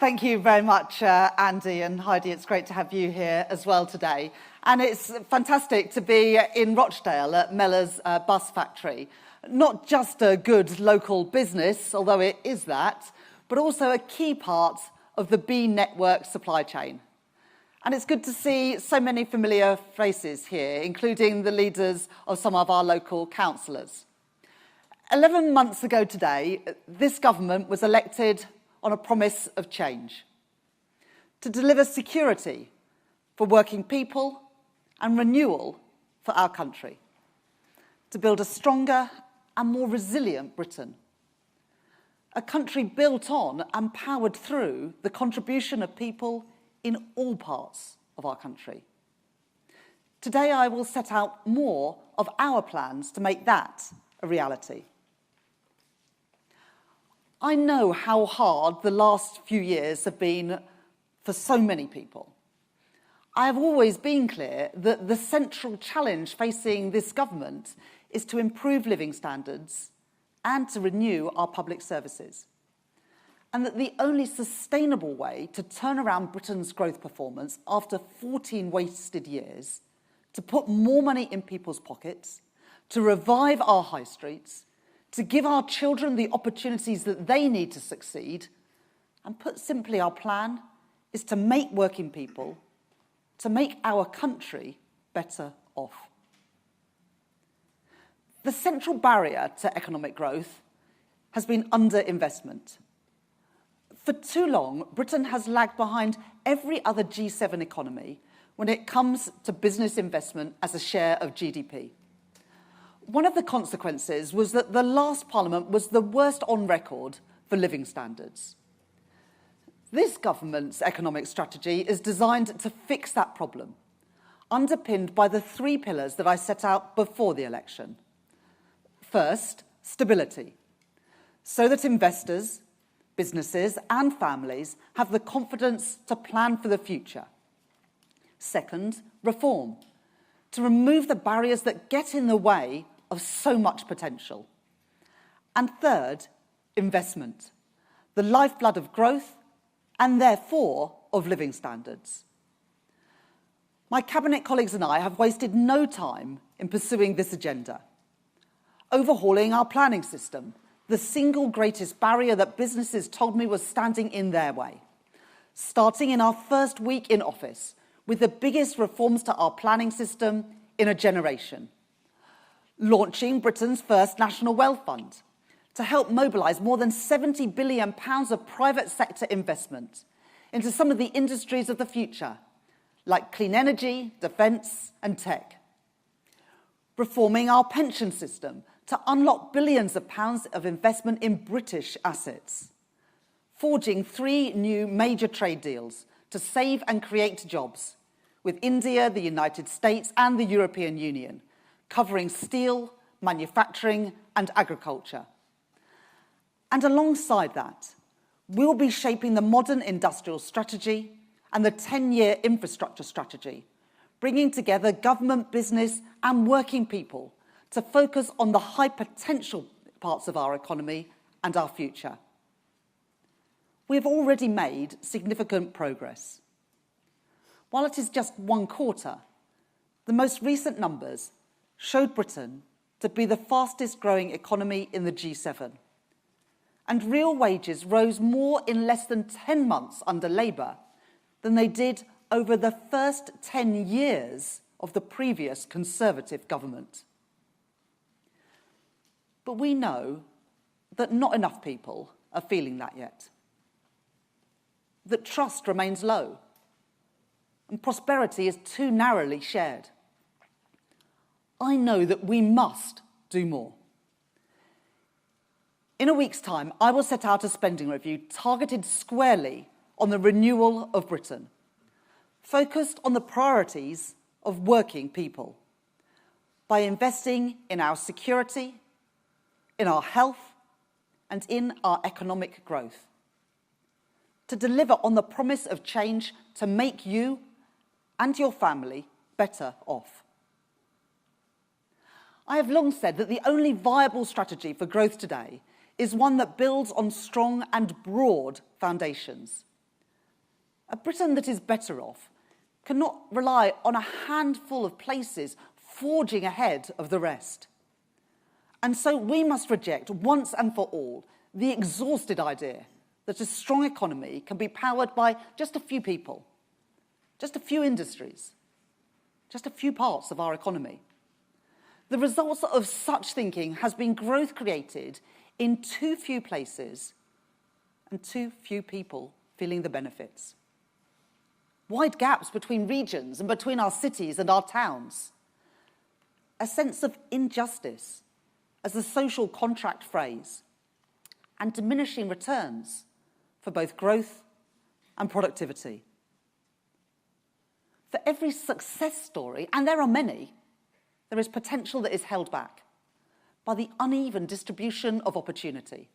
Thank you very much, Andy and Heidi. It's great to have you here as well today. And it's fantastic to be in Rochdale at Mellors Bus Factory. Not just a good local business, although it is that, but also a key part of the B network supply chain. And it's good to see so many familiar faces here, including the leaders of some of our local councillors. 11 months ago today, this government was elected on a promise of change, to deliver security for working people and renewal for our country, to build a stronger and more resilient Britain, a country built on and powered through the contribution of people in all parts of our country. Today I will set out more of our plans to make that a reality. I know how hard the last few years have been for so many people. I have always been clear that the central challenge facing this government is to improve living standards and to renew our public services. And that the only sustainable way to turn around Britain's growth performance after 14 wasted years, to put more money in people's pockets, to revive our high streets, to give our children the opportunities that they need to succeed, and put simply, our plan is to make working people, to make our country better off. The central barrier to economic growth has been underinvestment. For too long, Britain has lagged behind every other G7 economy when it comes to business investment as a share of GDP. One of the consequences was that the last Parliament was the worst on record for living standards. This government's economic strategy is designed to fix that problem, underpinned by the three pillars that I set out before the election. First, stability, so that investors, businesses and families have the confidence to plan for the future. Second, reform, to remove the barriers that get in the way of so much potential. And third, investment, the lifeblood of growth and therefore of living standards. My cabinet colleagues and I have wasted no time in pursuing this agenda, overhauling our planning system, the single greatest barrier that businesses told me was standing in their way, starting in our first week in office with the biggest reforms to our planning system in a generation, launching Britain's first National Wealth Fund to help mobilise more than £70 billion of private sector investment into some of the industries of the future, like clean energy, defence and tech. Reforming our pension system to unlock billions of pounds of investment in British assets. Forging 3 new major trade deals to save and create jobs with India, the United States and the European Union, covering steel, manufacturing and agriculture. And alongside that, we'll be shaping the modern industrial strategy and the 10-year infrastructure strategy, bringing together government, business and working people to focus on the high potential parts of our economy and our future. We have already made significant progress. While it is just one quarter, the most recent numbers showed Britain to be the fastest growing economy in the G7. And real wages rose more in less than 10 months under Labour than they did over the first 10 years of the previous Conservative government. But we know that not enough people are feeling that yet. That trust remains low and prosperity is too narrowly shared. I know that we must do more. In a week's time, I will set out a spending review targeted squarely on the renewal of Britain, focused on the priorities of working people, by investing in our security, in our health, and in our economic growth, to deliver on the promise of change to make you and your family better off. I have long said that the only viable strategy for growth today is one that builds on strong and broad foundations. A Britain that is better off cannot rely on a handful of places forging ahead of the rest. And so we must reject once and for all the exhausted idea that a strong economy can be powered by just a few people, just a few industries, just a few parts of our economy. The result of such thinking has been growth created in too few places and too few people feeling the benefits. Wide gaps between regions and between our cities and our towns. A sense of injustice as the social contract phrase, and diminishing returns for both growth and productivity. For every success story, and there are many, there is potential that is held back by the uneven distribution of opportunity,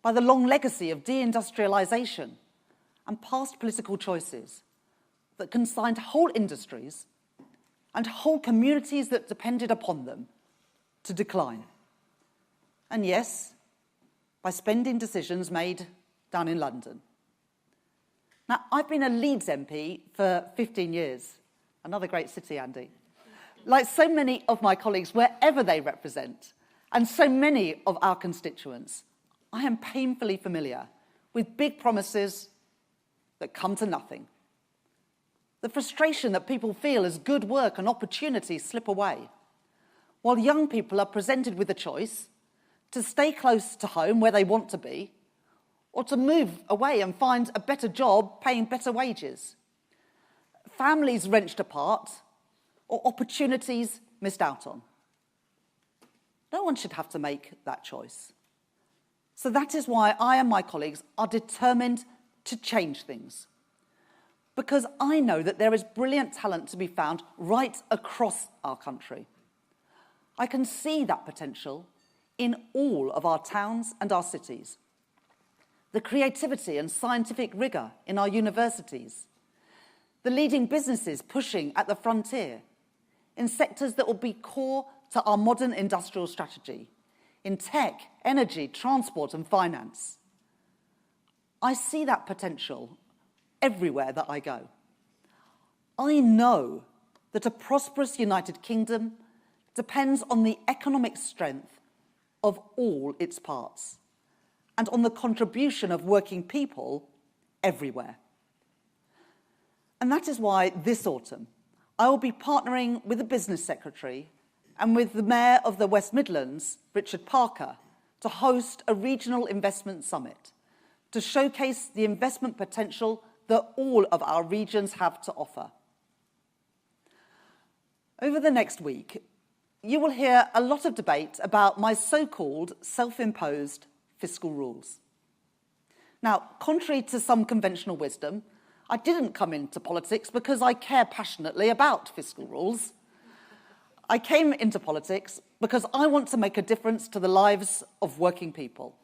by the long legacy of deindustrialisation and past political choices that consigned whole industries and whole communities that depended upon them to decline. And yes, by spending decisions made down in London. Now, I've been a Leeds MP for 15 years. Another great city, Andy. Like so many of my colleagues, wherever they represent, and so many of our constituents, I am painfully familiar with big promises that come to nothing. The frustration that people feel as good work and opportunities slip away, while young people are presented with a choice to stay close to home where they want to be, or to move away and find a better job paying better wages. Families wrenched apart, or opportunities missed out on. No one should have to make that choice. So that is why I and my colleagues are determined to change things. Because I know that there is brilliant talent to be found right across our country. I can see that potential in all of our towns and our cities. The creativity and scientific rigour in our universities. The leading businesses pushing at the frontier in sectors that will be core to our modern industrial strategy, in tech, energy, transport and finance. I see that potential everywhere that I go. I know that a prosperous United Kingdom depends on the economic strength of all its parts and on the contribution of working people everywhere. And that is why this autumn I will be partnering with the Business Secretary and with the Mayor of the West Midlands, Richard Parker, to host a regional investment summit to showcase the investment potential that all of our regions have to offer. Over the next week, you will hear a lot of debate about my so-called self-imposed fiscal rules. Now, contrary to some conventional wisdom, I didn't come into politics because I care passionately about fiscal rules. I came into politics because I want to make a difference to the lives of working people.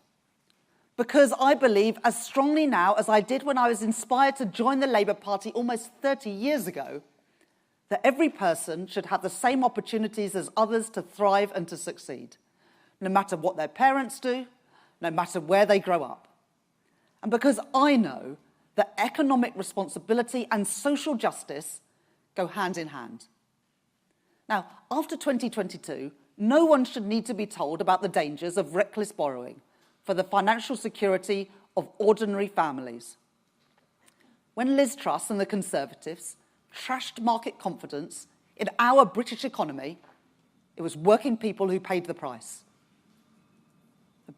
Because I believe as strongly now as I did when I was inspired to join the Labour Party almost 30 years ago, that every person should have the same opportunities as others to thrive and to succeed, no matter what their parents do, no matter where they grow up. And because I know that economic responsibility and social justice go hand in hand. Now, after 2022, no one should need to be told about the dangers of reckless borrowing for the financial security of ordinary families. When Liz Truss and the Conservatives trashed market confidence in our British economy, it was working people who paid the price.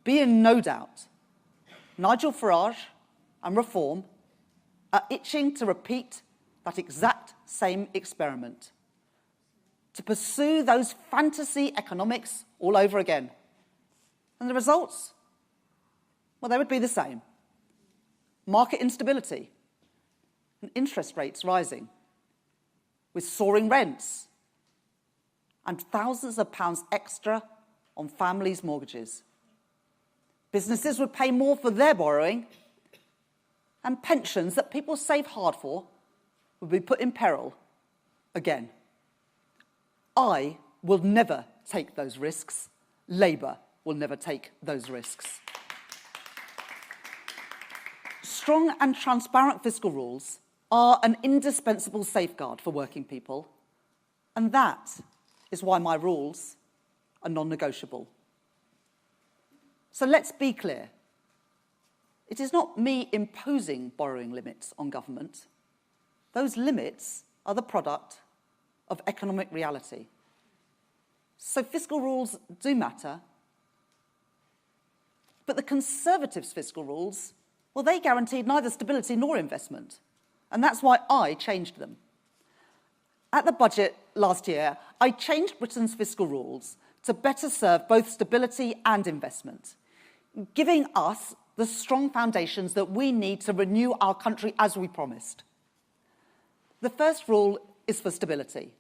Be in no doubt, Nigel Farage and Reform are itching to repeat that exact same experiment, to pursue those fantasy economics all over again. And the results? Well, they would be the same. Market instability and interest rates rising, with soaring rents and thousands of pounds extra on families' mortgages. Businesses would pay more for their borrowing, and pensions that people save hard for would be put in peril again. I will never take those risks. Labour will never take those risks. strong and transparent fiscal rules are an indispensable safeguard for working people, and that is why my rules are non-negotiable. So let's be clear. It is not me imposing borrowing limits on government. Those limits are the product of economic reality. So fiscal rules do matter, but the Conservatives' fiscal rules, well, they guaranteed neither stability nor investment, and that's why I changed them. At the budget last year, I changed Britain's fiscal rules to better serve both stability and investment, giving us the strong foundations that we need to renew our country as we promised. The first rule is for stability,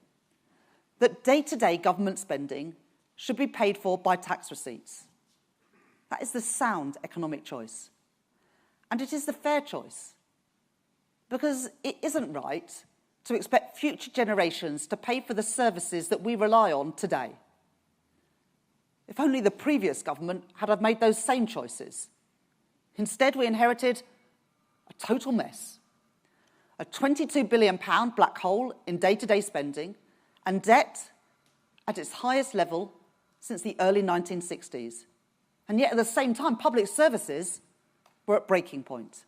that day-to-day government spending should be paid for by tax receipts. That is the sound economic choice. And it is the fair choice, because it isn't right to expect future generations to pay for the services that we rely on today. If only the previous government had have made those same choices. Instead, we inherited a total mess. A £22 billion black hole in day-to-day spending and debt at its highest level since the early 1960s. And yet, at the same time, public services were at breaking point.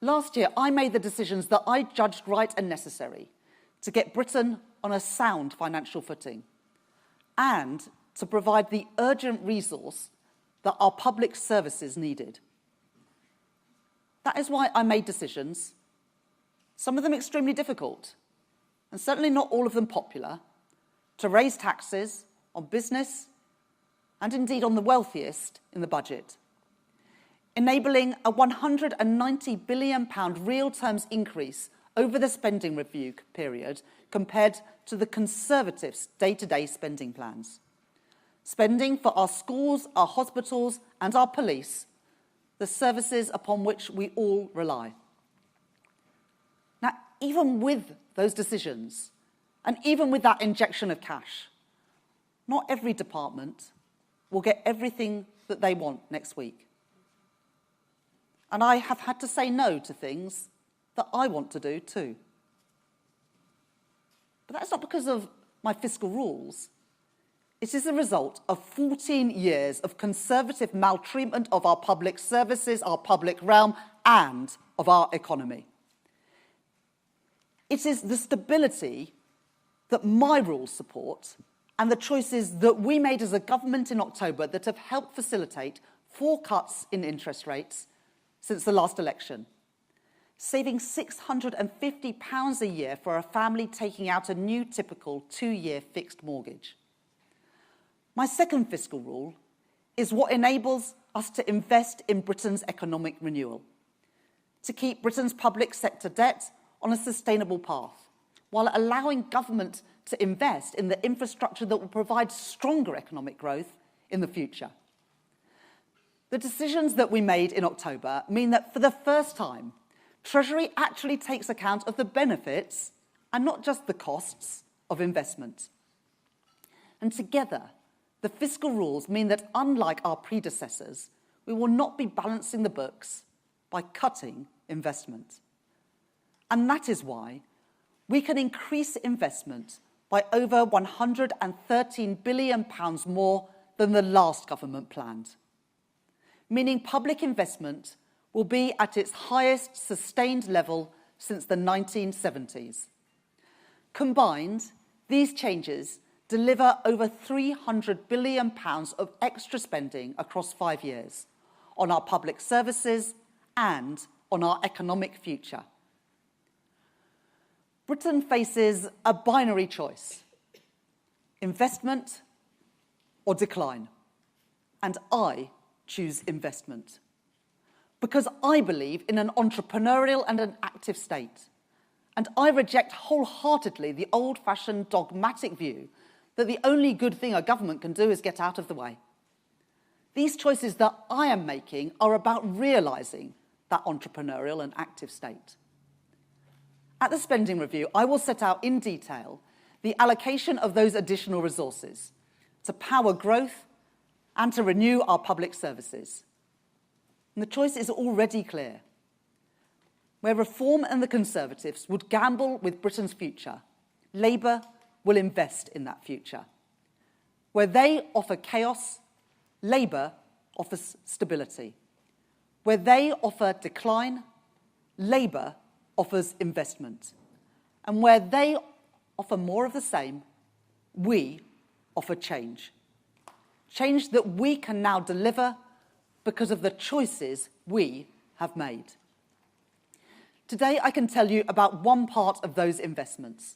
Last year, I made the decisions that I judged right and necessary to get Britain on a sound financial footing and to provide the urgent resource that our public services needed. That is why I made decisions, some of them extremely difficult, and certainly not all of them popular, to raise taxes on business and indeed on the wealthiest in the budget, enabling a £190 billion real terms increase over the spending review period compared to the Conservatives' day-to-day spending plans. Spending for our schools, our hospitals and our police, the services upon which we all rely. Now, even with those decisions, and even with that injection of cash, not every department will get everything that they want next week. And I have had to say no to things that I want to do too. But that's not because of my fiscal rules. It is a result of 14 years of Conservative maltreatment of our public services, our public realm, and of our economy. It is the stability that my rules support and the choices that we made as a government in October that have helped facilitate 4 cuts in interest rates since the last election, saving £650 a year for a family taking out a new typical 2-year fixed mortgage. My second fiscal rule is what enables us to invest in Britain's economic renewal, to keep Britain's public sector debt on a sustainable path, while allowing government to invest in the infrastructure that will provide stronger economic growth in the future. The decisions that we made in October mean that for the first time, Treasury actually takes account of the benefits and not just the costs of investment. And together, the fiscal rules mean that, unlike our predecessors, we will not be balancing the books by cutting investment. And that is why we can increase investment by over £113 billion more than the last government planned, meaning public investment will be at its highest sustained level since the 1970s. Combined, these changes deliver over £300 billion of extra spending across 5 years on our public services and on our economic future. Britain faces a binary choice: investment or decline. And I choose investment because I believe in an entrepreneurial and an active state. And I reject wholeheartedly the old-fashioned dogmatic view that the only good thing a government can do is get out of the way. These choices that I am making are about realising that entrepreneurial and active state. At the spending review, I will set out in detail the allocation of those additional resources to power growth and to renew our public services. And the choice is already clear. Where Reform and the Conservatives would gamble with Britain's future, Labour will invest in that future. Where they offer chaos, Labour offers stability. Where they offer decline, Labour offers investment. And where they offer more of the same, we offer change. Change that we can now deliver because of the choices we have made. Today, I can tell you about one part of those investments.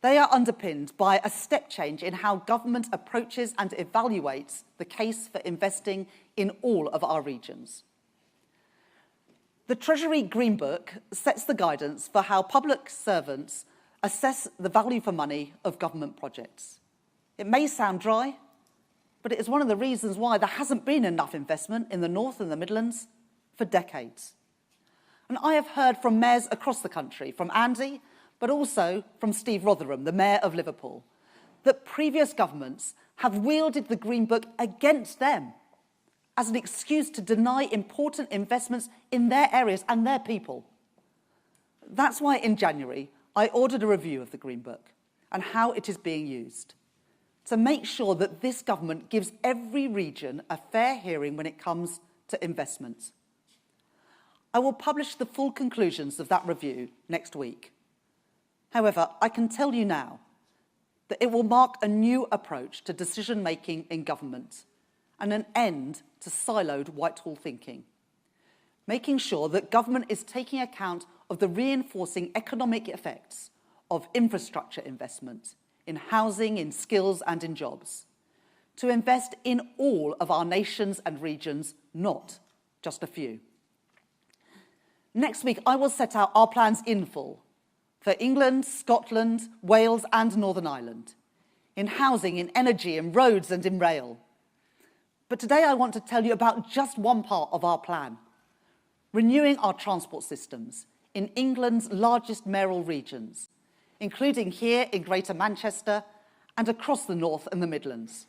They are underpinned by a step change in how government approaches and evaluates the case for investing in all of our regions. The Treasury Green Book sets the guidance for how public servants assess the value for money of government projects. It may sound dry, but it is one of the reasons why there hasn't been enough investment in the North and the Midlands for decades. And I have heard from mayors across the country, from Andy, but also from Steve Rotherham, the Mayor of Liverpool, that previous governments have wielded the Green Book against them as an excuse to deny important investments in their areas and their people. That's why in January, I ordered a review of the Green Book and how it is being used to make sure that this government gives every region a fair hearing when it comes to investment. I will publish the full conclusions of that review next week. However, I can tell you now that it will mark a new approach to decision-making in government and an end to siloed Whitehall thinking, making sure that government is taking account of the reinforcing economic effects of infrastructure investment in housing, in skills and in jobs, to invest in all of our nations and regions, not just a few. Next week, I will set out our plans in full for England, Scotland, Wales and Northern Ireland, in housing, in energy, in roads and in rail. But today I want to tell you about just one part of our plan, renewing our transport systems in England's largest mayoral regions, including here in Greater Manchester and across the North and the Midlands.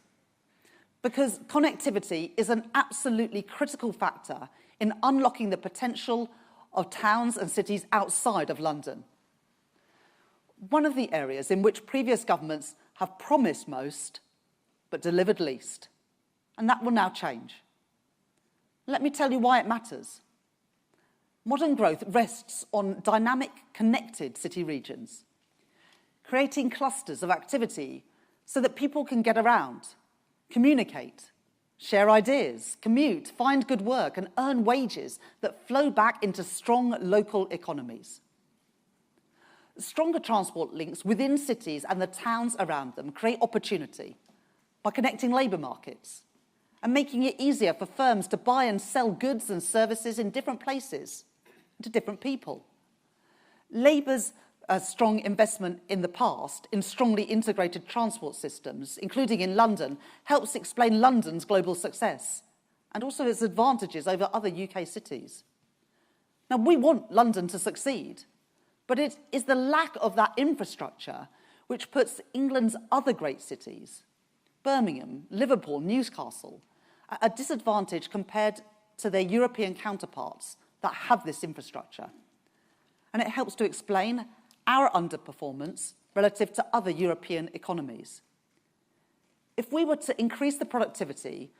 Because connectivity is an absolutely critical factor in unlocking the potential of towns and cities outside of London. One of the areas in which previous governments have promised most but delivered least, and that will now change. Let me tell you why it matters. Modern growth rests on dynamic, connected city regions, creating clusters of activity so that people can get around, communicate, share ideas, commute, find good work and earn wages that flow back into strong local economies. Stronger transport links within cities and the towns around them create opportunity by connecting labour markets and making it easier for firms to buy and sell goods and services in different places to different people. Labour's strong investment in the past in strongly integrated transport systems, including in London, helps explain London's global success and also its advantages over other UK cities. Now, we want London to succeed, but it is the lack of that infrastructure which puts England's other great cities, Birmingham, Liverpool, Newcastle, at a disadvantage compared to their European counterparts that have this infrastructure. And it helps to explain our underperformance relative to other European economies. If we were to increase the productivity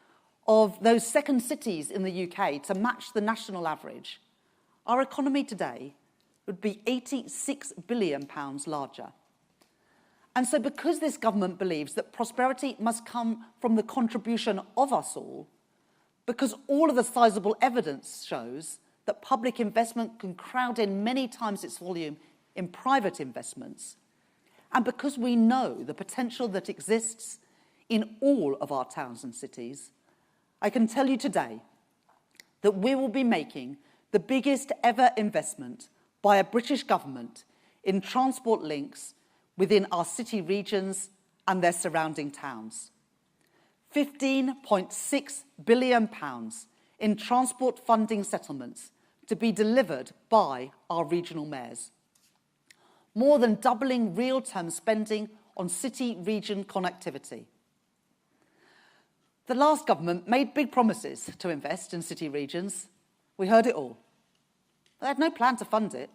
of those second cities in the UK to match the national average, our economy today would be £86 billion larger. And so because this government believes that prosperity must come from the contribution of us all, because all of the sizable evidence shows that public investment can crowd in many times its volume in private investments, and because we know the potential that exists in all of our towns and cities, I can tell you today that we will be making the biggest ever investment by a British government in transport links within our city regions and their surrounding towns. £15.6 billion in transport funding settlements to be delivered by our regional mayors. More than doubling real-term spending on city-region connectivity. The last government made big promises to invest in city regions. We heard it all. But they had no plan to fund it.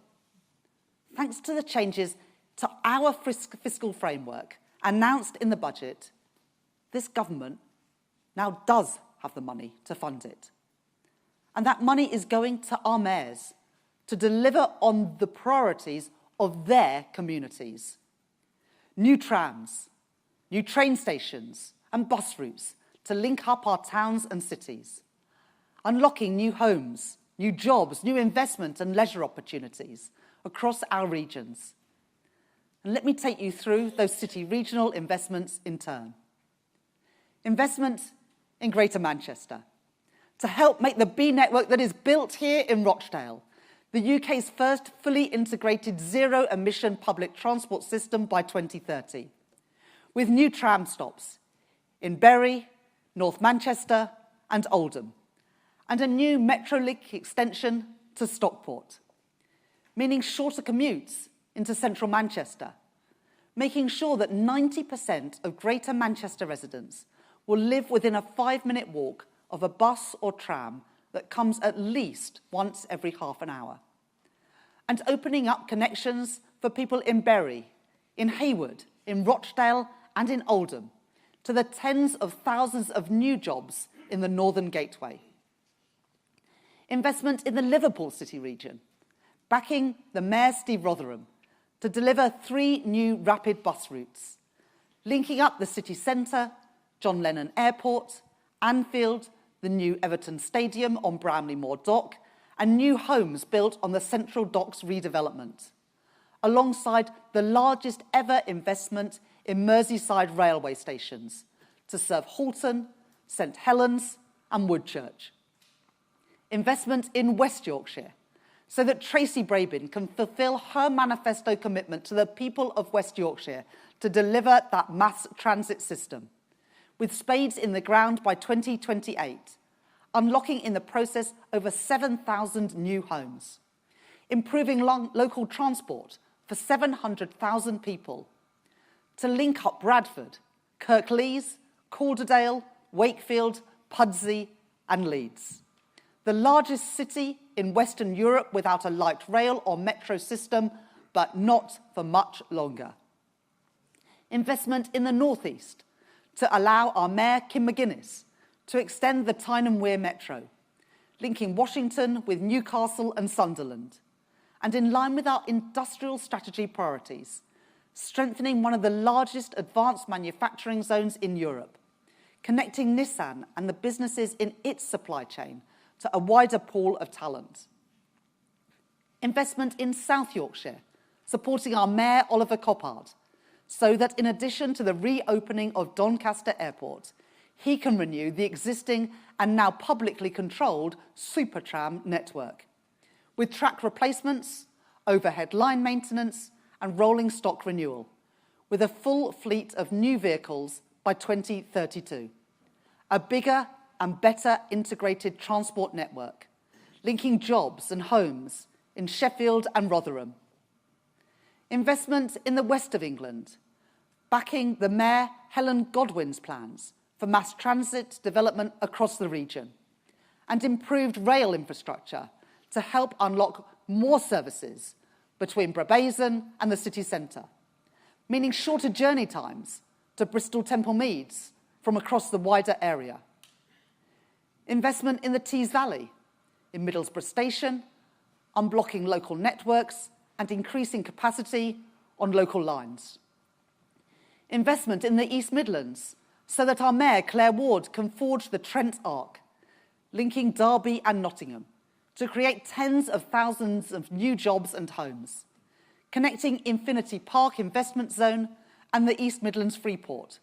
Thanks to the changes to our fiscal framework announced in the budget, this government now does have the money to fund it. And that money is going to our mayors to deliver on the priorities of their communities. New trams, new train stations and bus routes to link up our towns and cities. Unlocking new homes, new jobs, new investment and leisure opportunities across our regions. And let me take you through those city regional investments in turn. Investment in Greater Manchester to help make the B network that is built here in Rochdale the UK's first fully integrated zero-emission public transport system by 2030, with new tram stops in Bury, North Manchester and Oldham, and a new Metrolink extension to Stockport, meaning shorter commutes into central Manchester, making sure that 90% of Greater Manchester residents will live within a 5-minute walk of a bus or tram that comes at least once every half an hour. And opening up connections for people in Bury, in Haywood, in Rochdale and in Oldham to the tens of thousands of new jobs in the Northern Gateway. Investment in the Liverpool city region, backing the Mayor Steve Rotherham to deliver 3 new rapid bus routes, linking up the city centre, John Lennon Airport, Anfield, the new Everton Stadium on Bramley Moor Dock, and new homes built on the Central Docks redevelopment, alongside the largest ever investment in Merseyside railway stations to serve Halton, St Helens and Woodchurch. Investment in West Yorkshire, so that Tracy Brabin can fulfil her manifesto commitment to the people of West Yorkshire to deliver that mass transit system, with spades in the ground by 2028, unlocking in the process over 7,000 new homes, improving local transport for 700,000 people, to link up Bradford, Kirklees, Calderdale, Wakefield, Pudsey and Leeds, the largest city in Western Europe without a light rail or metro system, but not for much longer. Investment in the North East to allow our Mayor, Kim McGuinness, to extend the Tyne and Wear Metro, linking Washington with Newcastle and Sunderland, and in line with our industrial strategy priorities, strengthening one of the largest advanced manufacturing zones in Europe, connecting Nissan and the businesses in its supply chain to a wider pool of talent. Investment in South Yorkshire, supporting our Mayor Oliver Coppard, so that in addition to the reopening of Doncaster Airport, he can renew the existing and now publicly controlled Supertram network, with track replacements, overhead line maintenance and rolling stock renewal, with a full fleet of new vehicles by 2032. A bigger and better integrated transport network, linking jobs and homes in Sheffield and Rotherham. Investment in the west of England, backing the Mayor Helen Godwin's plans for mass transit development across the region, and improved rail infrastructure to help unlock more services between Brabazon and the city centre, meaning shorter journey times to Bristol Temple Meads from across the wider area. Investment in the Tees Valley, in Middlesbrough Station, unblocking local networks and increasing capacity on local lines. Investment in the East Midlands, so that our Mayor, Claire Ward, can forge the Trent Arc, linking Derby and Nottingham to create tens of thousands of new jobs and homes, connecting Infinity Park Investment Zone and the East Midlands Freeport,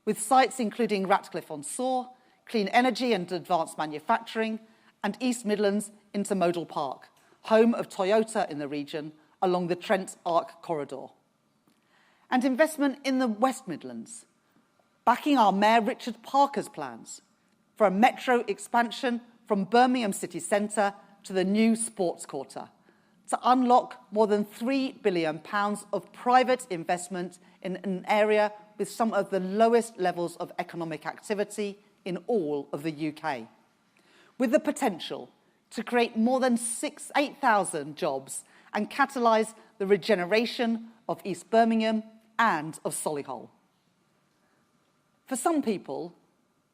with sites including Ratcliffe-on-Soar, Clean Energy and Advanced Manufacturing, and East Midlands Intermodal Park, home of Toyota in the region, along the Trent Arc corridor. And investment in the West Midlands, backing our Mayor Richard Parker's plans for a metro expansion from Birmingham city centre to the new sports quarter, to unlock more than £3 billion of private investment in an area with some of the lowest levels of economic activity in all of the UK, with the potential to create more than 8,000 jobs and catalyse the regeneration of East Birmingham and of Solihull. For some people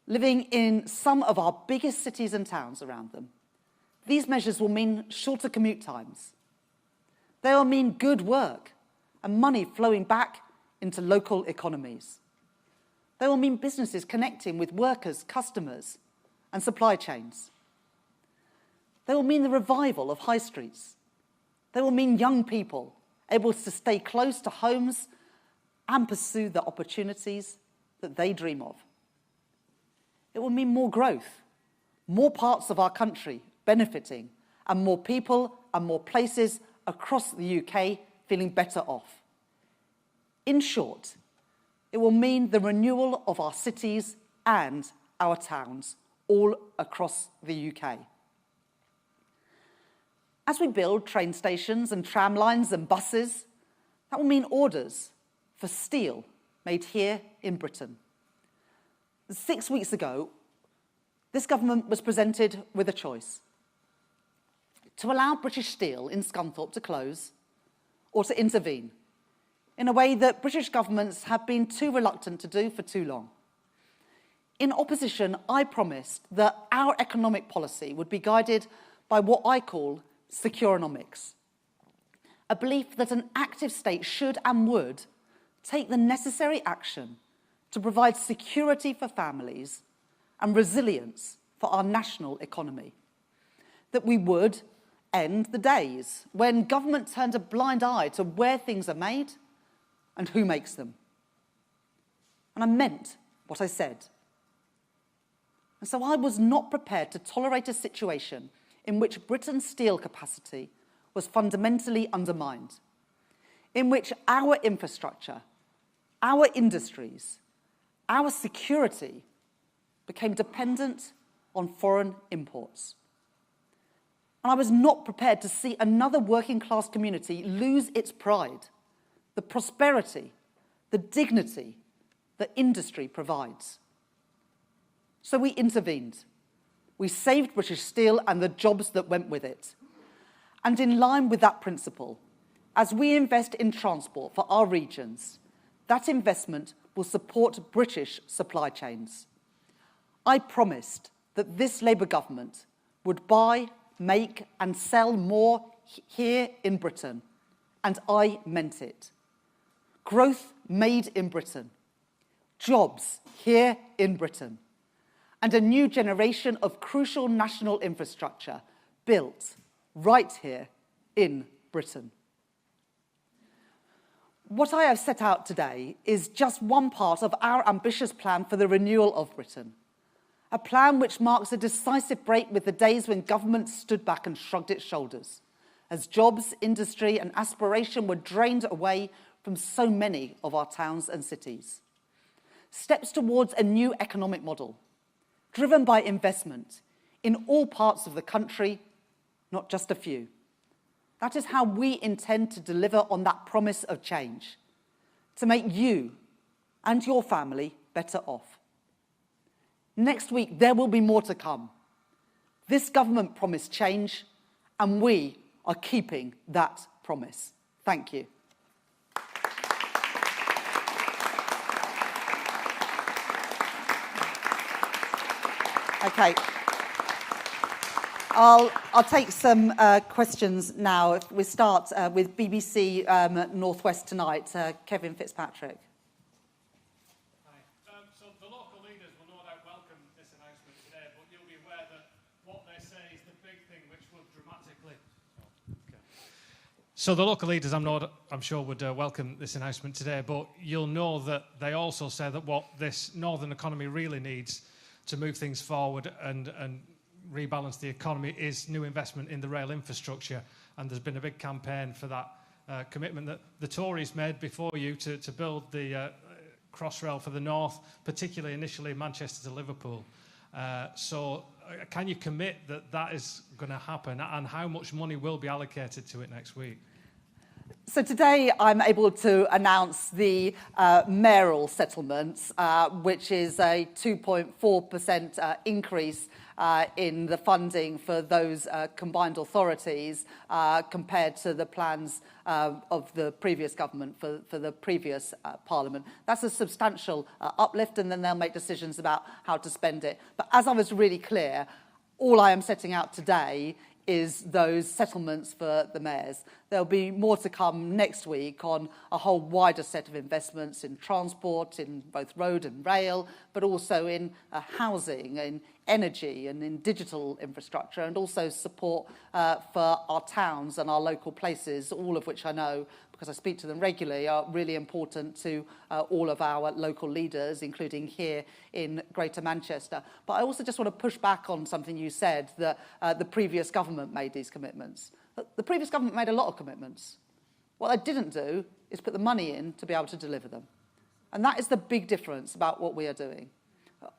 living in some of our biggest cities and towns around them, these measures will mean shorter commute times. They will mean good work and money flowing back into local economies. They will mean businesses connecting with workers, customers, and supply chains. They will mean the revival of high streets. They will mean young people able to stay close to homes and pursue the opportunities that they dream of. It will mean more growth, more parts of our country benefiting, and more people and more places across the UK feeling better off. In short, it will mean the renewal of our cities and our towns all across the UK. As we build train stations and tram lines and buses, that will mean orders for steel made here in Britain. 6 weeks ago, this government was presented with a choice: to allow British Steel in Scunthorpe to close, or to intervene in a way that British governments have been too reluctant to do for too long. In opposition, I promised that our economic policy would be guided by what I call securonomics, a belief that an active state should and would take the necessary action to provide security for families and resilience for our national economy, that we would end the days when government turned a blind eye to where things are made and who makes them. And I meant what I said. And so I was not prepared to tolerate a situation in which Britain's steel capacity was fundamentally undermined, in which our infrastructure, our industries, our security became dependent on foreign imports. And I was not prepared to see another working class community lose its pride, the prosperity, the dignity that industry provides. So we intervened. We saved British Steel and the jobs that went with it. And in line with that principle, as we invest in transport for our regions, that investment will support British supply chains. I promised that this Labour government would buy, make and sell more here in Britain, and I meant it. Growth made in Britain, jobs here in Britain, and a new generation of crucial national infrastructure built right here in Britain. What I have set out today is just one part of our ambitious plan for the renewal of Britain, a plan which marks a decisive break with the days when government stood back and shrugged its shoulders, as jobs, industry and aspiration were drained away from so many of our towns and cities. Steps towards a new economic model, driven by investment in all parts of the country, not just a few. That is how we intend to deliver on that promise of change, to make you and your family better off. Next week, there will be more to come. This government promised change, and we are keeping that promise. Thank you. Okay. I'll take some questions now. If we start with BBC North West Tonight, Kevin Fitzpatrick. Hi. So the local leaders will no doubt welcome this announcement today, but you'll be aware that what they say is the big thing which would dramatically... So the local leaders, I'm sure, would welcome this announcement today, but you'll know that they also say that what this northern economy really needs to move things forward and rebalance the economy is new investment in the rail infrastructure, and there's been a big campaign for that commitment that the Tories made before you to build the Crossrail for the north, particularly initially Manchester to Liverpool. So can you commit that that is going to happen, and how much money will be allocated to it next week? So today I'm able to announce the mayoral settlements, which is a 2.4% increase in the funding for those combined authorities compared to the plans of the previous government for the previous Parliament. That's a substantial uplift, and then they'll make decisions about how to spend it. But as I was really clear, all I am setting out today is those settlements for the mayors. There'll be more to come next week on a whole wider set of investments in transport, in both road and rail, but also in housing, in energy and in digital infrastructure, and also support for our towns and our local places, all of which I know, because I speak to them regularly, are really important to all of our local leaders, including here in Greater Manchester. But I also just want to push back on something you said, that the previous government made these commitments. The previous government made a lot of commitments. What they didn't do is put the money in to be able to deliver them. And that is the big difference about what we are doing.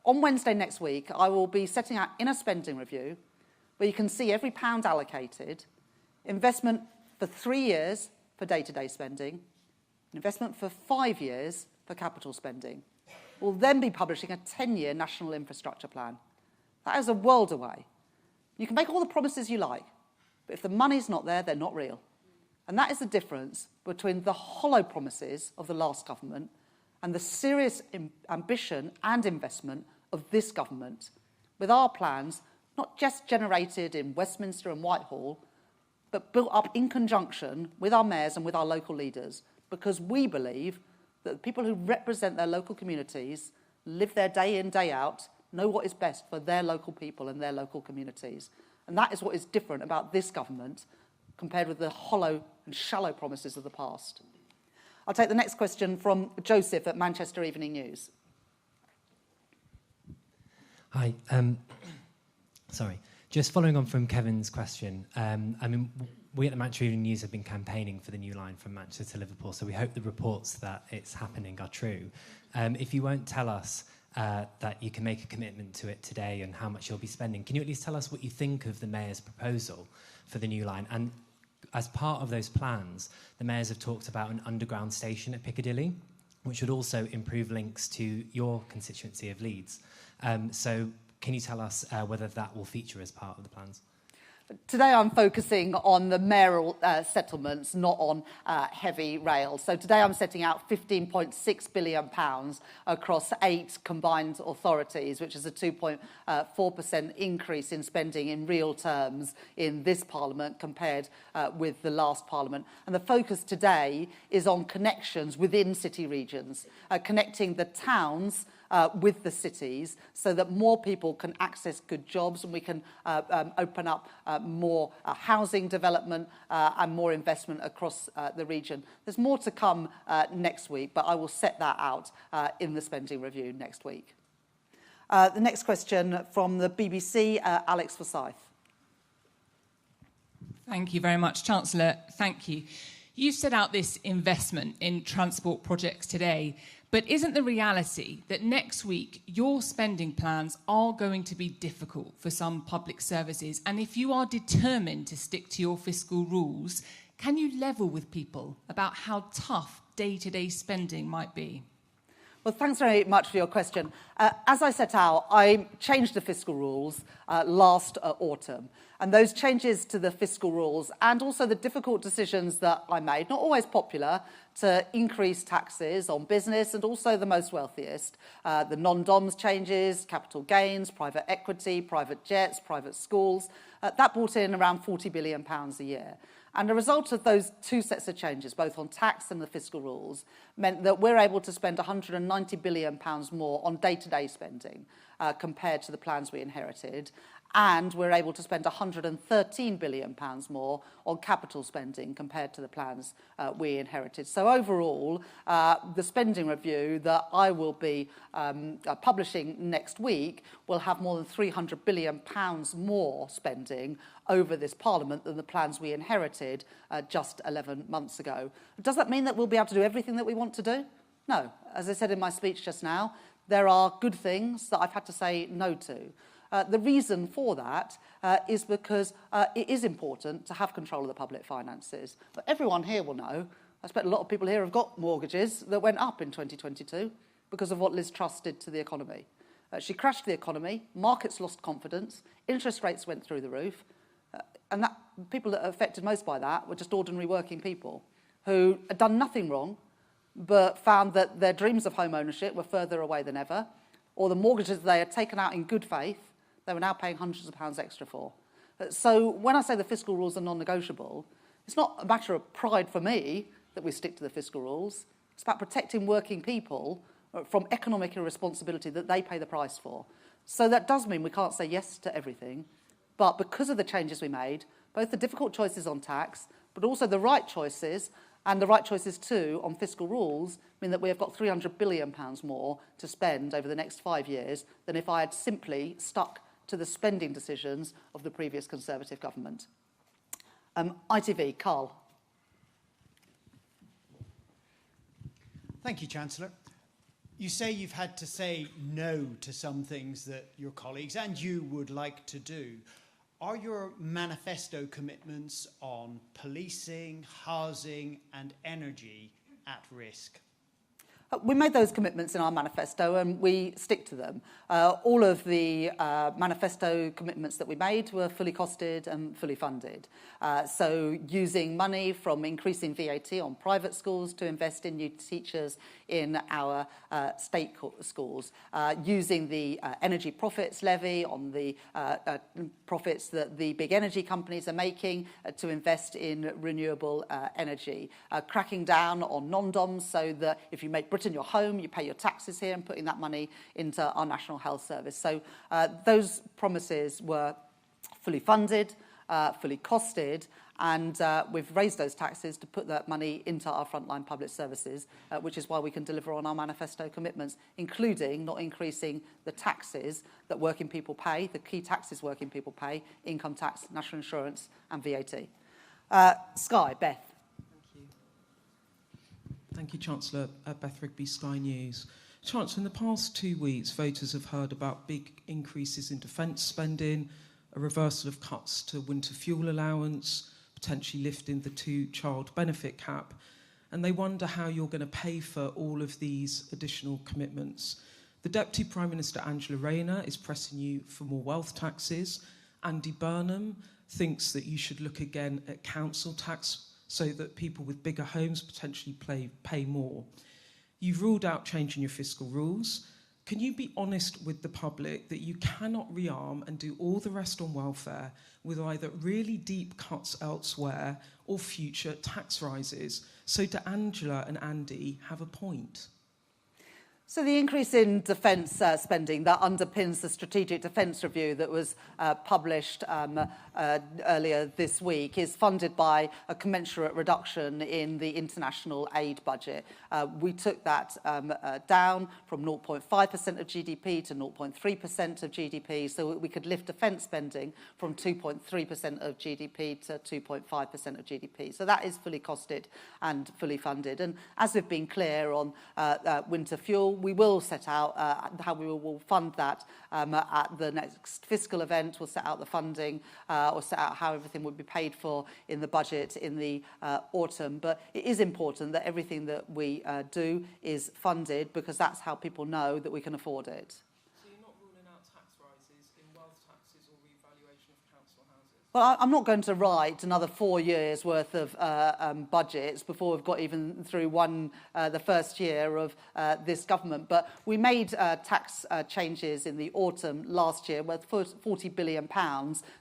On Wednesday next week, I will be setting out in a spending review where you can see every pound allocated, investment for 3 years for day-to-day spending, investment for 5 years for capital spending. We'll then be publishing a 10-year national infrastructure plan. That is a world away. You can make all the promises you like, but if the money's not there, they're not real. And that is the difference between the hollow promises of the last government and the serious ambition and investment of this government, with our plans not just generated in Westminster and Whitehall, but built up in conjunction with our mayors and with our local leaders, because we believe that the people who represent their local communities, live there day in, day out, know what is best for their local people and their local communities. And that is what is different about this government compared with the hollow and shallow promises of the past. I'll take the next question from Joseph at Manchester Evening News. Hi. Sorry. Just following on from Kevin's question, we at the Manchester Evening News have been campaigning for the new line from Manchester to Liverpool, so we hope the reports that it's happening are true. If you won't tell us that you can make a commitment to it today and how much you'll be spending, can you at least tell us what you think of the Mayor's proposal for the new line? And as part of those plans, the mayors have talked about an underground station at Piccadilly, which would also improve links to your constituency of Leeds. So can you tell us whether that will feature as part of the plans? Today I'm focusing on the mayoral settlements, not on heavy rail. So today I'm setting out £15.6 billion across 8 combined authorities, which is a 2.4% increase in spending in real terms in this Parliament compared with the last Parliament. And the focus today is on connections within city regions, connecting the towns with the cities so that more people can access good jobs, and we can open up more housing development and more investment across the region. There's more to come next week, but I will set that out in the spending review next week. The next question from the BBC, Alex Forsyth. Thank you very much, Chancellor. Thank you. You set out this investment in transport projects today, but isn't the reality that next week your spending plans are going to be difficult for some public services? And if you are determined to stick to your fiscal rules, can you level with people about how tough day-to-day spending might be? Well, thanks very much for your question. As I set out, I changed the fiscal rules last autumn. And those changes to the fiscal rules and also the difficult decisions that I made, not always popular, to increase taxes on business and also the most wealthiest, the non-DOMS changes, capital gains, private equity, private jets, private schools, that brought in around £40 billion a year. And the result of those 2 sets of changes, both on tax and the fiscal rules, meant that we're able to spend £190 billion more on day-to-day spending compared to the plans we inherited. And we're able to spend £113 billion more on capital spending compared to the plans we inherited. So overall, the spending review that I will be publishing next week will have more than £300 billion more spending over this Parliament than the plans we inherited just 11 months ago. Does that mean that we'll be able to do everything that we want to do? No. As I said in my speech just now, there are good things that I've had to say no to. The reason for that is because it is important to have control of the public finances. But everyone here will know, I expect a lot of people here have got mortgages that went up in 2022 because of what Liz Truss did to the economy. She crashed the economy, markets lost confidence, interest rates went through the roof, and that people that are affected most by that were just ordinary working people who had done nothing wrong but found that their dreams of home ownership were further away than ever, or the mortgages they had taken out in good faith, they were now paying hundreds of pounds extra for. So when I say the fiscal rules are non-negotiable, it's not a matter of pride for me that we stick to the fiscal rules. It's about protecting working people from economic irresponsibility that they pay the price for. So that does mean we can't say yes to everything, but because of the changes we made, both the difficult choices on tax, but also the right choices, and the right choices too on fiscal rules, mean that we have got £300 billion more to spend over the next 5 years than if I had simply stuck to the spending decisions of the previous Conservative government. ITV, Carl. Thank you, Chancellor. You say you've had to say no to some things that your colleagues and you would like to do. Are your manifesto commitments on policing, housing and energy at risk? We made those commitments in our manifesto and we stick to them. All of the manifesto commitments that we made were fully costed and fully funded. So using money from increasing VAT on private schools to invest in new teachers in our state schools, using the energy profits levy on the profits that the big energy companies are making to invest in renewable energy, cracking down on non-doms so that if you make Britain your home, you pay your taxes here, and putting that money into our National Health Service. So those promises were fully funded, fully costed, and we've raised those taxes to put that money into our frontline public services, which is why we can deliver on our manifesto commitments, including not increasing the taxes that working people pay, the key taxes working people pay, income tax, national insurance and VAT. Sky, Beth. Thank you, Chancellor. Beth Rigby, Sky News. Chancellor, in the past 2 weeks, voters have heard about big increases in defence spending, a reversal of cuts to winter fuel allowance, potentially lifting the 2-child benefit cap, and they wonder how you're going to pay for all of these additional commitments. The Deputy Prime Minister, Angela Rayner, is pressing you for more wealth taxes. Andy Burnham thinks that you should look again at council tax so that people with bigger homes potentially pay more. You've ruled out changing your fiscal rules. Can you be honest with the public that you cannot rearm and do all the rest on welfare with either really deep cuts elsewhere or future tax rises? So do Angela and Andy have a point? So the increase in defence spending that underpins the Strategic Defence Review that was published earlier this week is funded by a commensurate reduction in the international aid budget. We took that down from 0.5% of GDP to 0.3% of GDP, so we could lift defence spending from 2.3% of GDP to 2.5% of GDP. So that is fully costed and fully funded. And as we've been clear on winter fuel, we will set out how we will fund that at the next fiscal event. We'll set out the funding or set out how everything would be paid for in the budget in the autumn. But it is important that everything that we do is funded because that's how people know that we can afford it. So you're not ruling out tax rises in wealth taxes or revaluation of council houses? Well, I'm not going to write another 4 years' worth of budgets before we've got even through the first year of this government. But we made tax changes in the autumn last year worth £40 billion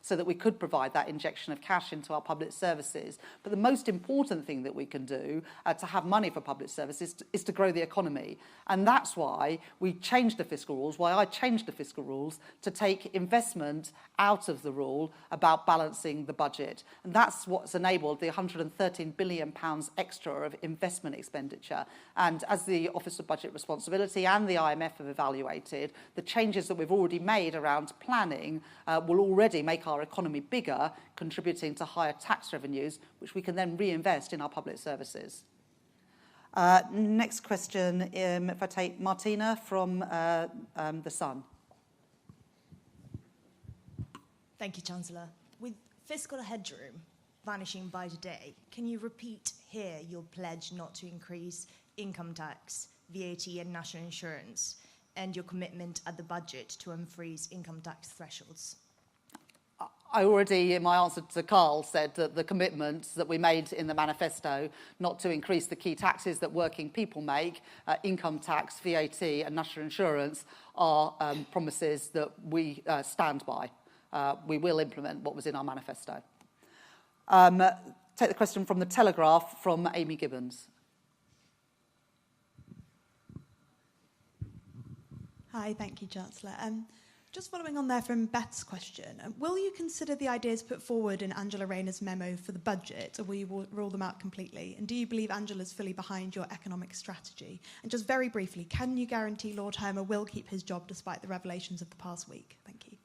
so that we could provide that injection of cash into our public services. But the most important thing that we can do to have money for public services is to grow the economy. And that's why we changed the fiscal rules, why I changed the fiscal rules to take investment out of the rule about balancing the budget. And that's what's enabled the £113 billion extra of investment expenditure. And as the Office of Budget Responsibility and the IMF have evaluated, the changes that we've already made around planning will already make our economy bigger, contributing to higher tax revenues, which we can then reinvest in our public services. Next question, if I take Martina from The Sun. Thank you, Chancellor. With fiscal headroom vanishing by today, can you repeat here your pledge not to increase income tax, VAT and national insurance, and your commitment at the budget to unfreeze income tax thresholds? I already, in my answer to Carl, said that the commitments that we made in the manifesto not to increase the key taxes that working people make, income tax, VAT and national insurance, are promises that we stand by. We will implement what was in our manifesto. Take the question from the Telegraph from Amy Gibbons. Hi, thank you, Chancellor. Just following on there from Beth's question, will you consider the ideas put forward in Angela Rayner's memo for the budget, or will you rule them out completely? And do you believe Angela's fully behind your economic strategy? And just very briefly, can you guarantee Lord Hermer will keep his job despite the revelations of the past week? Thank you.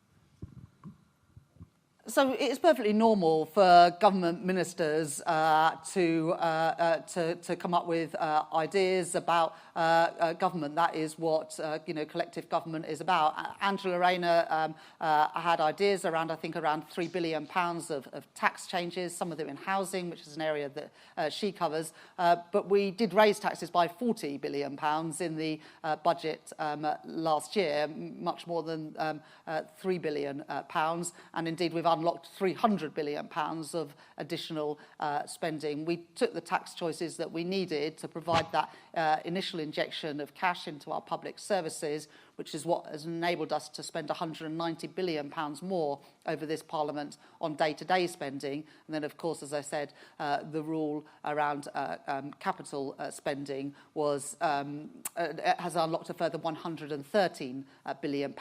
So it's perfectly normal for government ministers to come up with ideas about government. That is what collective government is about. Angela Rayner had ideas around, I think, around £3 billion of tax changes, some of them in housing, which is an area that she covers. But we did raise taxes by £40 billion in the budget last year, much more than £3 billion. And indeed, we've unlocked £300 billion of additional spending. We took the tax choices that we needed to provide that initial injection of cash into our public services, which is what has enabled us to spend £190 billion more over this Parliament on day-to-day spending. And then, of course, as I said, the rule around capital spending has unlocked a further £113 billion,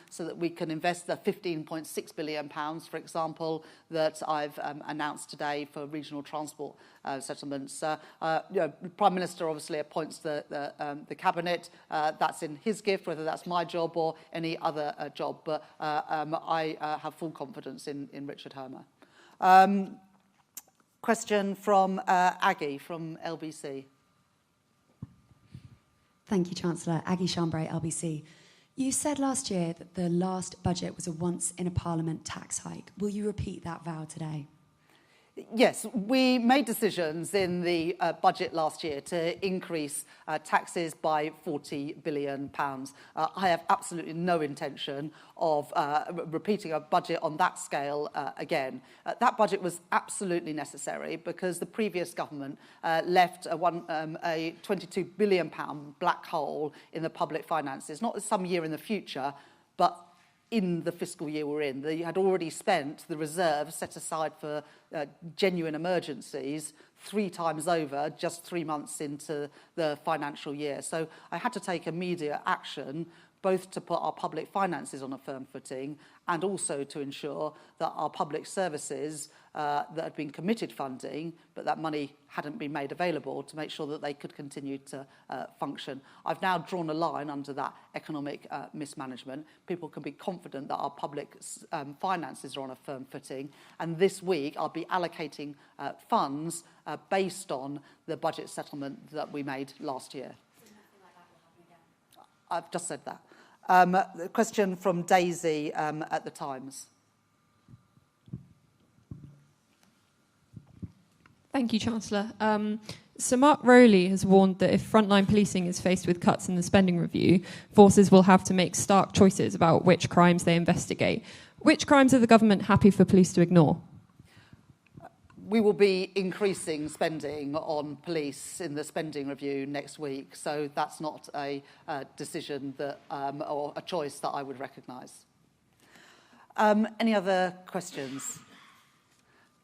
so that we can invest the £15.6 billion, for example, that I've announced today for regional transport settlements. The Prime Minister obviously appoints the Cabinet. That's in his gift, whether that's my job or any other job. But I have full confidence in Richard Hermer. Question from Aggie from LBC. Thank you, Chancellor. Aggie Chambray, LBC. You said last year that the last budget was a once-in-a-Parliament tax hike. Will you repeat that vow today? Yes, we made decisions in the budget last year to increase taxes by £40 billion. I have absolutely no intention of repeating a budget on that scale again. That budget was absolutely necessary because the previous government left a £22 billion black hole in the public finances, not some year in the future, but in the fiscal year we're in. They had already spent the reserves set aside for genuine emergencies 3 times over just 3 months into the financial year. So I had to take immediate action, both to put our public finances on a firm footing and also to ensure that our public services that had been committed funding, but that money hadn't been made available, to make sure that they could continue to function. I've now drawn a line under that economic mismanagement. People can be confident that our public finances are on a firm footing. And this week, I'll be allocating funds based on the budget settlement that we made last year. So nothing like that will happen again? I've just said that. The question from Daisy at the Times. Thank you, Chancellor. Sir Mark Rowley has warned that if frontline policing is faced with cuts in the spending review, forces will have to make stark choices about which crimes they investigate. Which crimes are the government happy for police to ignore? We will be increasing spending on police in the spending review next week, so that's not a decision that or a choice that I would recognise. Any other questions?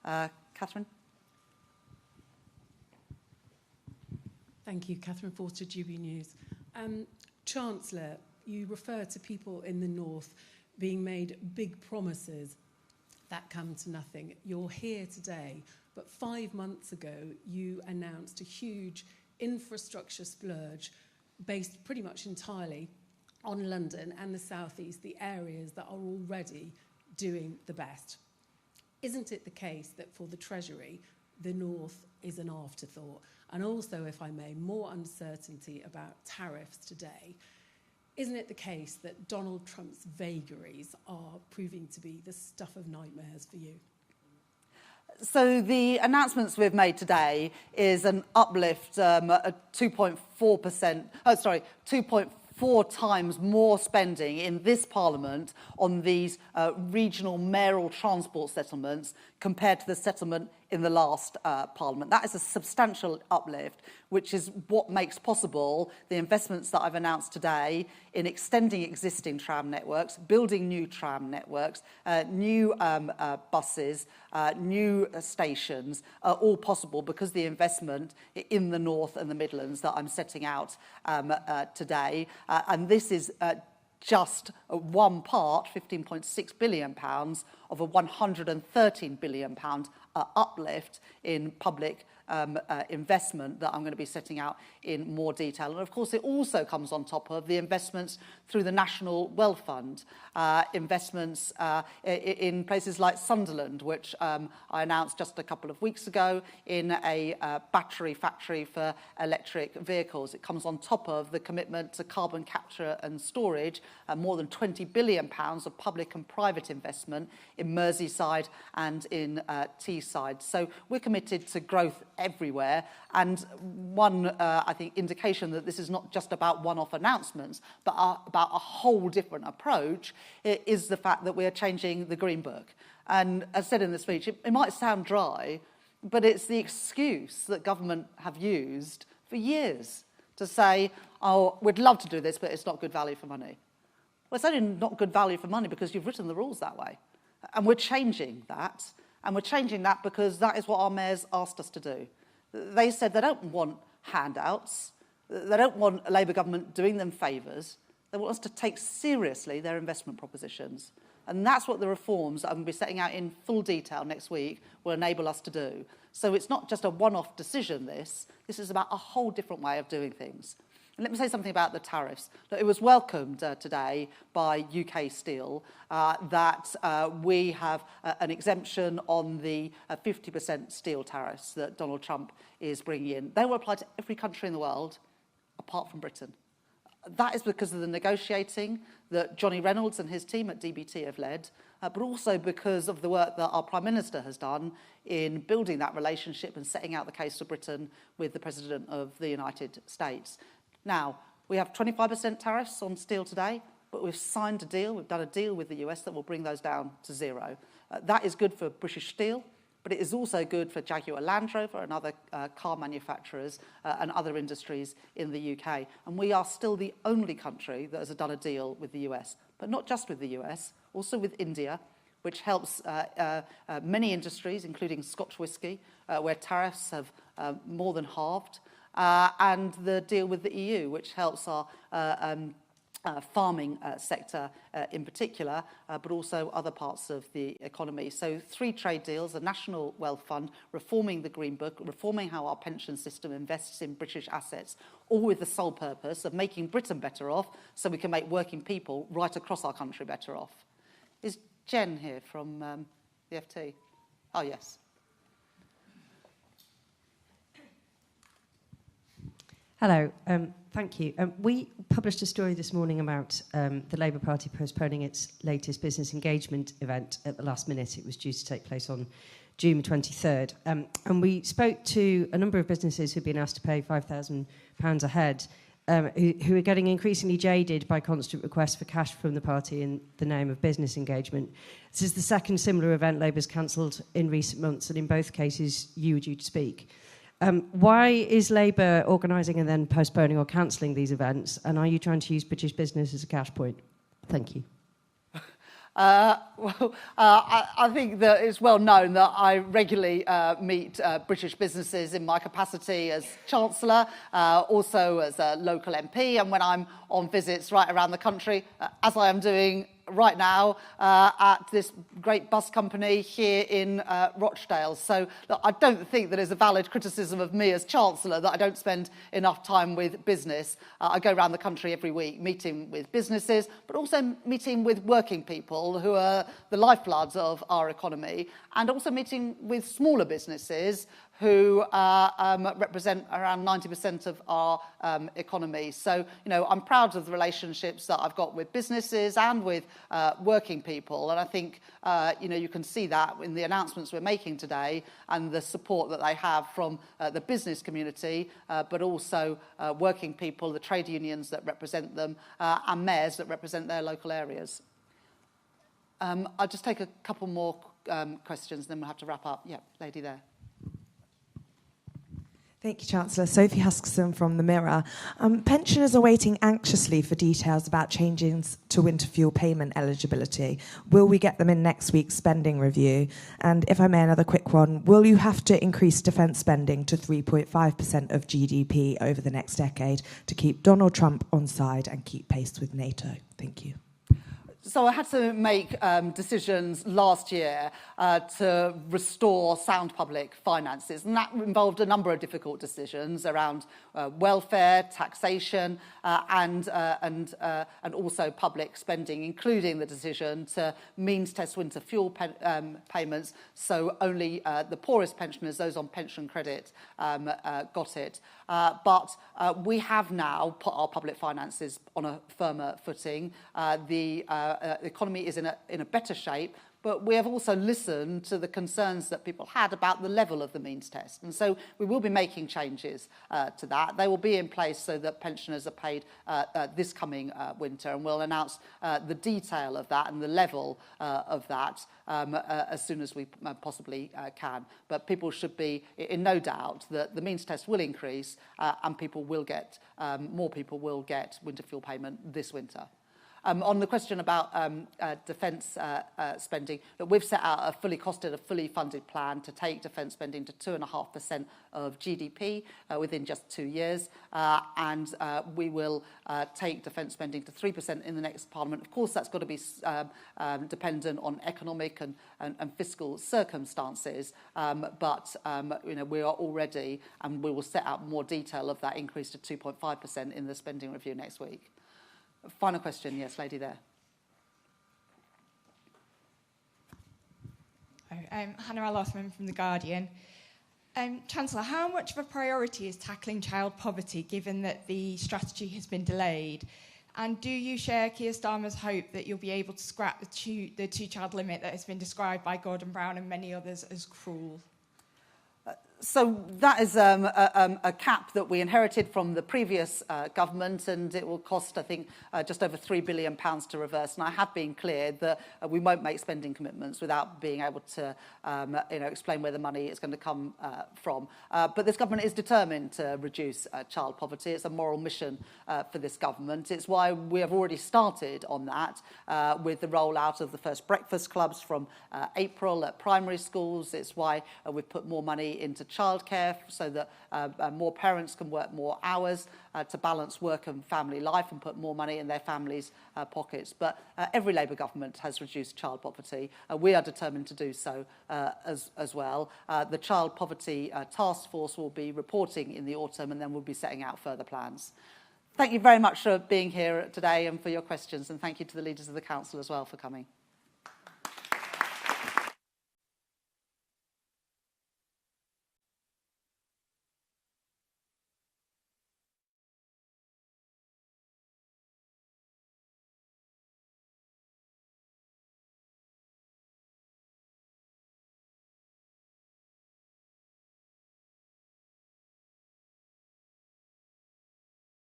Catherine? Thank you, Catherine Forster, GB News. Chancellor, you refer to people in the north being made big promises that come to nothing. You're here today, but 5 months ago you announced a huge infrastructure splurge based pretty much entirely on London and the South East, the areas that are already doing the best. Isn't it the case that for the Treasury, the North is an afterthought? And also, if I may, more uncertainty about tariffs today. isn't it the case that Donald Trump's vagaries are proving to be the stuff of nightmares for you? So the announcements we've made today is an uplift at 2.4 times more spending in this Parliament on these regional mayoral transport settlements compared to the settlement in the last Parliament. That is a substantial uplift, which is what makes possible the investments that I've announced today in extending existing tram networks, building new tram networks, new buses, new stations, are all possible because the investment in the North and the Midlands that I'm setting out today. And this is just one part, £15.6 billion, of a £113 billion uplift in public investment that I'm going to be setting out in more detail. And of course, it also comes on top of the investments through the National Wealth Fund, investments in places like Sunderland, which I announced just a couple of weeks ago, in a battery factory for electric vehicles. It comes on top of the commitment to carbon capture and storage, more than £20 billion of public and private investment in Merseyside and in Teesside. So we're committed to growth everywhere. And one, I think, indication that this is not just about one-off announcements, but about a whole different approach, is the fact that we are changing the Green Book. And as said in the speech, it might sound dry, but it's the excuse that government have used for years to say, oh, we'd love to do this, but it's not good value for money. Well, it's only not good value for money because you've written the rules that way. And we're changing that. And we're changing that because that is what our mayors asked us to do. They said they don't want handouts. They don't want a Labour government doing them favours. They want us to take seriously their investment propositions. And that's what the reforms that I'm going to be setting out in full detail next week will enable us to do. So it's not just a one-off decision, this is about a whole different way of doing things. And let me say something about the tariffs. Look, it was welcomed today by UK Steel that we have an exemption on the 50% steel tariffs that Donald Trump is bringing in. They will apply to every country in the world apart from Britain. That is because of the negotiating that Johnny Reynolds and his team at DBT have led, but also because of the work that our Prime Minister has done in building that relationship and setting out the case for Britain with the President of the United States. Now, we have 25% tariffs on steel today, but we've signed a deal, we've done a deal with the US that will bring those down to zero. That is good for British Steel, but it is also good for Jaguar Land Rover and other car manufacturers and other industries in the UK. And we are still the only country that has done a deal with the US, but not just with the US, also with India, which helps many industries, including Scotch whisky, where tariffs have more than halved, and the deal with the EU, which helps our farming sector in particular, but also other parts of the economy. So 3 trade deals, a National Wealth Fund, reforming the Green Book, reforming how our pension system invests in British assets, all with the sole purpose of making Britain better off so we can make working people right across our country better off. Is Jen here from the FT? Oh, yes. Hello, thank you. We published a story this morning about the Labour Party postponing its latest business engagement event at the last minute. It was due to take place on June 23rd. And we spoke to a number of businesses who've been asked to pay £5,000 a head, who are getting increasingly jaded by constant requests for cash from the party in the name of business engagement. This is the second similar event Labour's cancelled in recent months, and in both cases you were due to speak. Why is Labour organising and then postponing or cancelling these events? And are you trying to use British business as a cash point? Thank you. I think that it's well known that I regularly meet British businesses in my capacity as Chancellor, also as a local MP, and when I'm on visits right around the country, as I am doing right now at this great bus company here in Rochdale. So look, I don't think that is a valid criticism of me as Chancellor that I don't spend enough time with business. I go around the country every week meeting with businesses, but also meeting with working people who are the lifebloods of our economy, and also meeting with smaller businesses who represent around 90% of our economy. So, I'm proud of the relationships that I've got with businesses and with working people. And I think, you can see that in the announcements we're making today and the support that they have from the business community, but also working people, the trade unions that represent them, and mayors that represent their local areas. I'll just take a couple more questions, then we'll have to wrap up. Yeah, lady there. Thank you, Chancellor. Sophie Huskisson from The Mirror. Pensioners are waiting anxiously for details about changes to winter fuel payment eligibility. Will we get them in next week's spending review? And if I may, another quick one. Will you have to increase defence spending to 3.5% of GDP over the next decade to keep Donald Trump on side and keep pace with NATO? Thank you. So I had to make decisions last year to restore sound public finances, and that involved a number of difficult decisions around welfare, taxation, and also public spending, including the decision to means test winter fuel payments, so only the poorest pensioners, those on pension credit, got it. But we have now put our public finances on a firmer footing. The economy is in a better shape, but we have also listened to the concerns that people had about the level of the means test. And so we will be making changes to that. They will be in place so that pensioners are paid this coming winter, and we'll announce the detail of that and the level of that as soon as we possibly can. But people should be in no doubt that the means test will increase and people will get, more people will get winter fuel payment this winter. On the question about defence spending, we've set out a fully costed, a fully funded plan to take defence spending to 2.5% of GDP within just 2 years, and we will take defence spending to 3% in the next Parliament. Of course, that's got to be dependent on economic and fiscal circumstances, but we are already, and we will set out more detail of that increase to 2.5% in the spending review next week. Final question, yes, lady there. Hannah Al-Othman from The Guardian. Chancellor, how much of a priority is tackling child poverty given that the strategy has been delayed? And do you share Keir Starmer's hope that you'll be able to scrap the two-child limit that has been described by Gordon Brown and many others as cruel? So that is a cap that we inherited from the previous government, and it will cost, I think, just over £3 billion to reverse. And I have been clear that we won't make spending commitments without being able to explain where the money is going to come from. But this government is determined to reduce child poverty. It's a moral mission for this government. It's why we have already started on that with the rollout of the first breakfast clubs from April at primary schools. It's why we've put more money into childcare so that more parents can work more hours to balance work and family life and put more money in their families' pockets. But every Labour government has reduced child poverty. We are determined to do so as well. The Child Poverty Task Force will be reporting in the autumn, and then we'll be setting out further plans. Thank you very much for being here today and for your questions, and thank you to the leaders of the Council as well for coming.